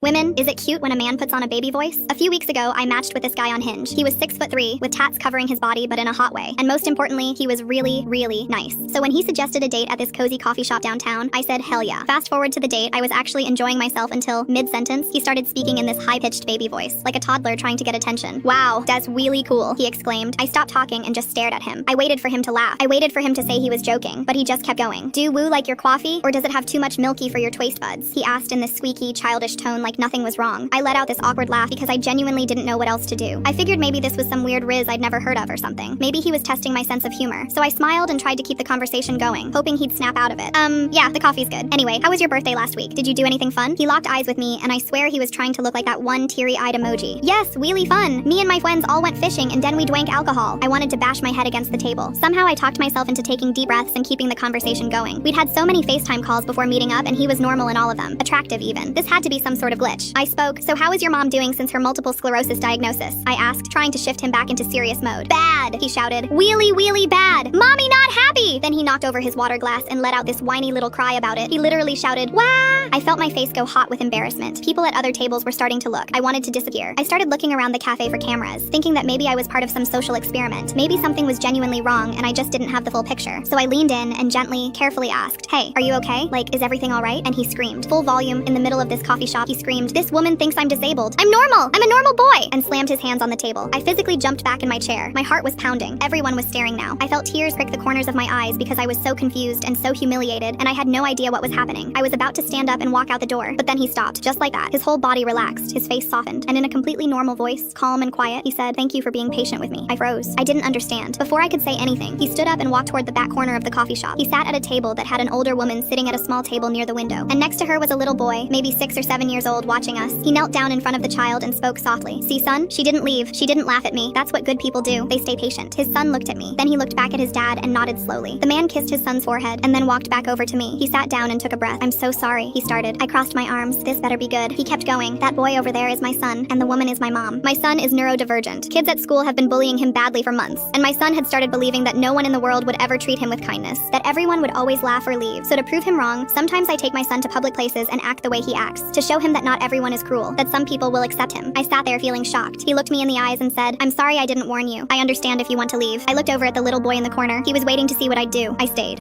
Women, is it cute when a man puts on a baby voice? A few weeks ago, I matched with this guy on Hinge. He was 6'3", with tats covering his body but in a hot way. And most importantly, he was really, really nice. So when he suggested a date at this cozy coffee shop downtown, I said hell yeah. Fast forward to the date, I was actually enjoying myself until, mid-sentence, he started speaking in this high-pitched baby voice, like a toddler trying to get attention. Wow, that's really cool, he exclaimed. I stopped talking and just stared at him. I waited for him to laugh. I waited for him to say he was joking, but he just kept going. Do you woo like your coffee, or does it have too much milky for your taste buds? He asked in this squeaky, childish tone like nothing was wrong. I let out this awkward laugh because I genuinely didn't know what else to do. I figured maybe this was some weird riz I'd never heard of or something. Maybe he was testing my sense of humor. So I smiled and tried to keep the conversation going, hoping he'd snap out of it. Yeah, the coffee's good. Anyway, how was your birthday last week? Did you do anything fun? He locked eyes with me, and I swear he was trying to look like that one teary-eyed emoji. Yes, really fun. Me and my friends all went fishing and then we drank alcohol. I wanted to bash my head against the table. Somehow I talked myself into taking deep breaths and keeping the conversation going. We'd had so many FaceTime calls before meeting up, and he was normal in all of them. Attractive even. This had to be some sort of glitch. I spoke. So how is your mom doing since her multiple sclerosis diagnosis? I asked, trying to shift him back into serious mode. Bad, he shouted. Wheelie bad. Mommy not happy! Then he knocked over his water glass and let out this whiny little cry about it. He literally shouted, wah! I felt my face go hot with embarrassment. People at other tables were starting to look. I wanted to disappear. I started looking around the cafe for cameras, thinking that maybe I was part of some social experiment. Maybe something was genuinely wrong and I just didn't have the full picture. So I leaned in and gently, carefully asked, hey, are you okay? Like, is everything all right? And he screamed. Full volume, in the middle of this coffee shop, he screamed, this woman thinks I'm disabled. I'm normal! I'm a normal boy! And slammed his hands on the table. I physically jumped back in my chair. My heart was pounding. Everyone was staring now. I felt tears prick the corners of my eyes because I was so confused and so humiliated, and I had no idea what was happening. I was about to stand up and walk out the door, but then he stopped. Just like that. His whole body relaxed, his face softened, and in a completely normal voice, calm and quiet, he said, thank you for being patient with me. I froze. I didn't understand. Before I could say anything, he stood up and walked toward the back corner of the coffee shop. He sat at a table that had an older woman sitting at a small table near the window, and next to her was a little boy, maybe 6 or 7 years old, watching us. He knelt down in front of the child and spoke softly. See, son? She didn't leave. She didn't laugh at me. That's what good people do. They stay patient. His son looked at me. Then he looked back at his dad and nodded slowly. The man kissed his son's forehead and then walked back over to me. He sat down and took a breath. I'm so sorry, he started. I crossed my arms. This better be good. He kept going. That boy over there is my son, and the woman is my mom. My son is neurodivergent. Kids at school have been bullying him badly for months, and my son had started believing that no one in the world would ever treat him with kindness, that everyone would always laugh or leave. So to prove him wrong, sometimes I take my son to public places and act the way he acts, to show him that not everyone is cruel, that some people will accept him. I sat there feeling shocked. He looked me in the eyes and said, I'm sorry I didn't warn you. I understand if you want to leave. I looked over at the little boy in the corner. He was waiting to see what I'd do. I stayed.